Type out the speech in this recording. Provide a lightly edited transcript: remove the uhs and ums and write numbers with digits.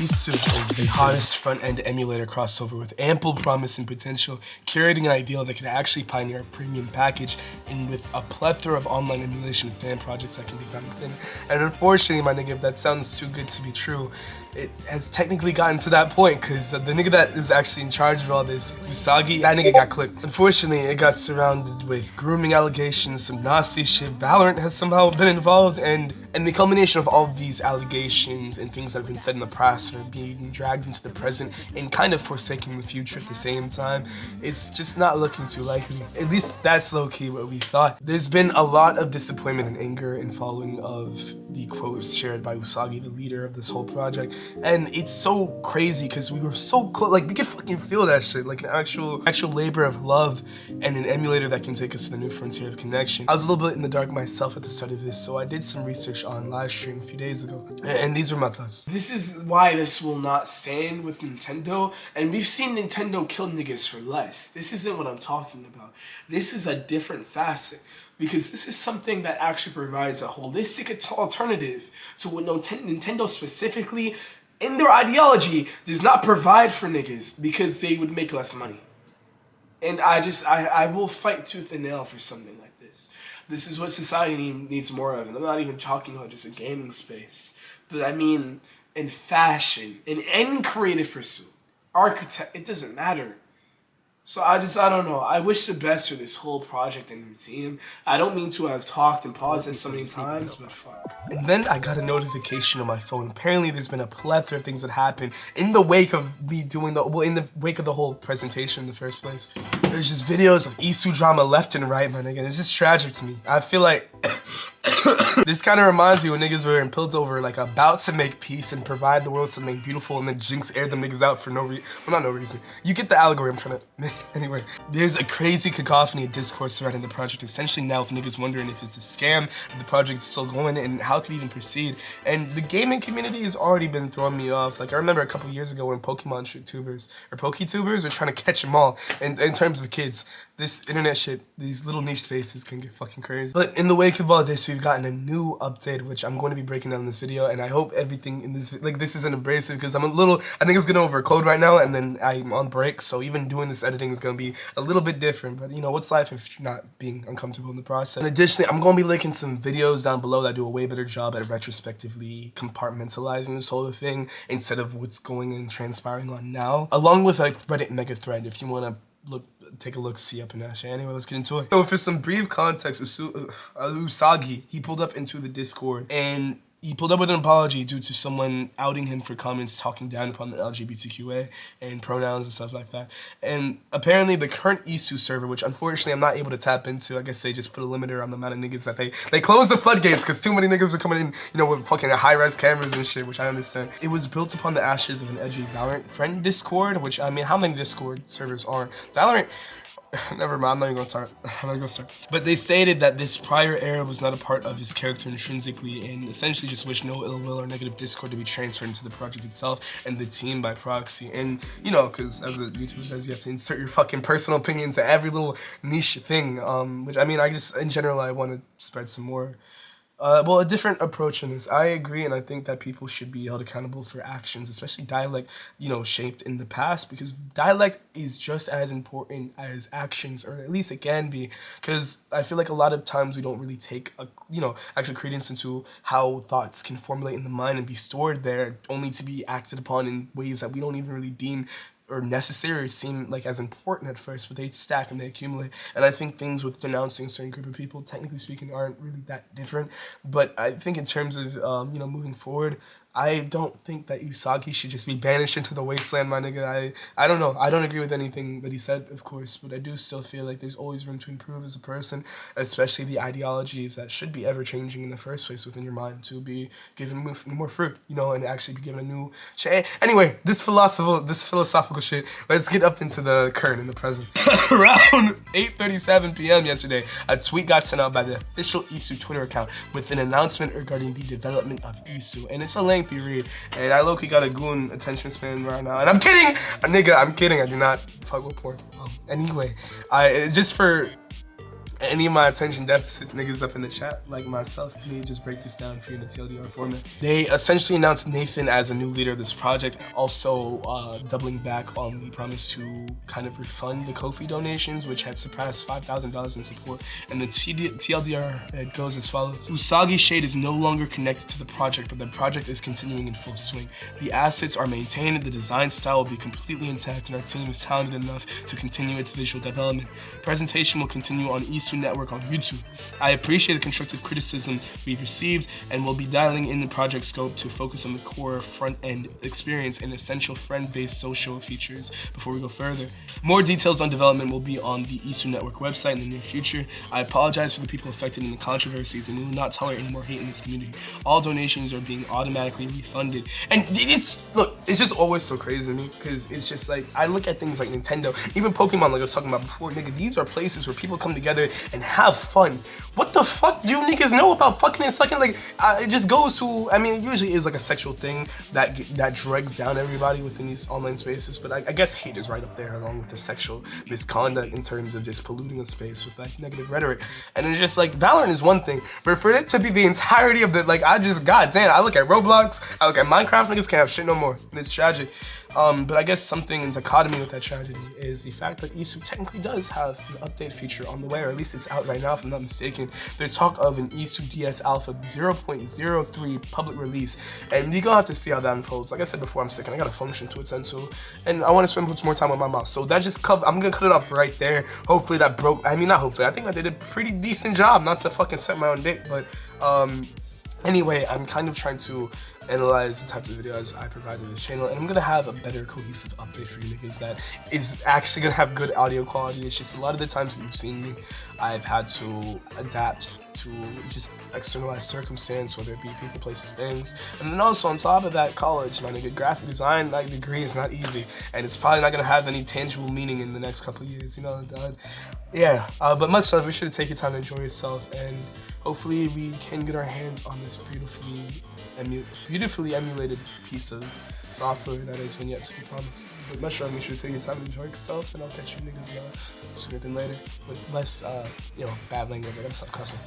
iiSU is the hottest front-end emulator crossover with ample promise and potential, curating an ideal that can actually pioneer a premium package and with a plethora of online emulation fan projects that can be found within. And unfortunately, my nigga, if that sounds too good to be true, it has technically gotten to that point, because the nigga that is actually in charge of all this, Usagi, that nigga got clipped. Unfortunately, it got surrounded with grooming allegations, some nasty shit. Valorant has somehow been involved, and the culmination of all of these allegations and things that have been said in the past are being dragged into the present and kind of forsaking the future at the same time. It's just not looking too likely. At least that's low-key what we thought. There's been a lot of disappointment and anger in following of the quotes shared by Usagi, the leader of this whole project. And it's so crazy because we were so close, like we could fucking feel that shit, like an actual labor of love and an emulator that can take us to the new frontier of connection. I was a little bit in the dark myself at the start of this, so I did some research on live stream a few days ago, and these were my thoughts. This is why this will not stand with Nintendo, and we've seen Nintendo kill niggas for less. This isn't what I'm talking about. This is a different facet, because this is something that actually provides a holistic alternative to what Nintendo specifically, in their ideology, does not provide for niggas, because they would make less money. And I will fight tooth and nail for something like this. This is what society needs more of, and I'm not even talking about just a gaming space, but I mean in fashion, in any creative pursuit, architect, it doesn't matter. So I don't know. I wish the best for this whole project and the team. I don't mean to have talked and paused it so many times, but fuck. And then I got a notification on my phone. Apparently there's been a plethora of things that happened in the wake of me doing in the wake of the whole presentation in the first place. There's just videos of iiSU drama left and right, my nigga. It's just tragic to me. I feel like this kind of reminds me when niggas were in Piltover, like about to make peace and provide the world something beautiful, and then Jinx aired them niggas out for no reason. Well, not no reason. You get the allegory I'm trying to make. Anyway, there's a crazy cacophony of discourse surrounding the project, essentially now with niggas wondering if it's a scam, if the project is still going, and how it could even proceed. And the gaming community has already been throwing me off. Like, I remember a couple years ago when Pokemon Poketubers are trying to catch them all. And in terms of kids, this internet shit, these little niche spaces can get fucking crazy. But in the wake of all this, we've gotten a new update, which I'm going to be breaking down in this video, and I hope everything in this, like, this isn't abrasive, because I think it's gonna overcode right now, and then I'm on break, so even doing this editing is gonna be a little bit different, but you know, what's life if you're not being uncomfortable in the process? And additionally, I'm gonna be linking some videos down below that do a way better job at retrospectively compartmentalizing this whole thing, instead of what's going and transpiring on now, along with a Reddit mega thread if you wanna take a look, see up in that shit. Anyway, let's get into it. So for some brief context, Usagi, he pulled up into the Discord, and he pulled up with an apology due to someone outing him for comments talking down upon the LGBTQA and pronouns and stuff like that. And apparently the current iiSU server, which unfortunately I'm not able to tap into, I guess they just put a limiter on the amount of niggas that they closed the floodgates because too many niggas were coming in, you know, with fucking high-res cameras and shit, which I understand. It was built upon the ashes of an edgy Valorant friend Discord, which, I mean, how many Discord servers are? Valorant, never mind, I'm not even gonna start. But they stated that this prior era was not a part of his character intrinsically, and essentially just wished no ill will or negative discord to be transferred into the project itself and the team by proxy. And you know, because as a YouTuber, you have to insert your fucking personal opinion into every little niche thing. Which I mean, I just in general I want to spread some more. A different approach in this. I agree, and I think that people should be held accountable for actions, especially dialect, you know, shaped in the past, because dialect is just as important as actions, or at least it can be, because I feel like a lot of times we don't really take, actual credence into how thoughts can formulate in the mind and be stored there, only to be acted upon in ways that we don't even really deem or necessary or seem like as important at first, but they stack and they accumulate. And I think things with denouncing a certain group of people, technically speaking, aren't really that different. But I think in terms of, moving forward, I don't think that Usagi should just be banished into the wasteland, my nigga. I don't know. I don't agree with anything that he said, of course, but I do still feel like there's always room to improve as a person, especially the ideologies that should be ever-changing in the first place within your mind to be given more fruit, you know, and actually be given a new chance. Anyway, this philosophical shit, let's get up into the current and the present. Around 8:37 p.m. yesterday, a tweet got sent out by the official iiSU Twitter account with an announcement regarding the development of iiSU, and it's a lengthy read, and I low-key got a goon attention span right now, and I'm kidding! Nigga, I'm kidding, I do not fuck with porn. Anyway, just for any of my attention deficits niggas up in the chat, like myself, let me just break this down for you in a TLDR format. They essentially announced Nathan as a new leader of this project, also doubling back on the promise to kind of refund the Ko-fi donations, which had surpassed $5,000 in support. And the TLDR it goes as follows. Usagi Shade is no longer connected to the project, but the project is continuing in full swing. The assets are maintained, the design style will be completely intact, and our team is talented enough to continue its visual development. Presentation will continue on iiSU Network on YouTube. I appreciate the constructive criticism we've received and will be dialing in the project scope to focus on the core front-end experience and essential friend-based social features before we go further. More details on development will be on the iiSU Network website in the near future. I apologize for the people affected in the controversies, and we will not tolerate any more hate in this community. All donations are being automatically refunded. And it's just always so crazy to me, because it's just like, I look at things like Nintendo, even Pokemon, like I was talking about before, nigga, these are places where people come together and have fun. What the fuck do you niggas know about fucking and sucking? Like, it just goes to, I mean, it usually is like a sexual thing that drags down everybody within these online spaces, but I guess hate is right up there along with the sexual misconduct in terms of just polluting a space with like negative rhetoric. And it's just like, Valorant is one thing, but for it to be the entirety of the, like, goddamn, I look at Roblox, I look at Minecraft, niggas can't have shit no more, and it's tragic. But I guess something in dichotomy with that tragedy is the fact that iiSU technically does have an update feature on the way, or at least it's out right now if I'm not mistaken. There's talk of an iiSU DS Alpha 0.03 public release, and you're gonna have to see how that unfolds. Like I said before, I'm sick and I got a function to attend to, and I want to spend much more time with my mouse. So that just I'm gonna cut it off right there. Hopefully that broke, I mean not hopefully, I think I did a pretty decent job, not to fucking set my own date, but anyway, I'm kind of trying to analyze the types of videos I provide to this channel, and I'm gonna have a better cohesive update for you niggas that is actually gonna have good audio quality. It's just a lot of the times that you've seen me, I've had to adapt to just externalized circumstance, whether it be people, places, things. And then also on top of that, college, my nigga, graphic design, like, degree is not easy, and it's probably not gonna have any tangible meaning in the next couple of years, you know, yeah, but much love. Be sure to take your time to enjoy yourself, and hopefully we can get our hands on this beautifully emulated piece of software that is when yet to be promised. But much love. Be sure to take your time to enjoy yourself, and I'll catch you niggas sooner than later with less, bad language. I gotta stop cussing.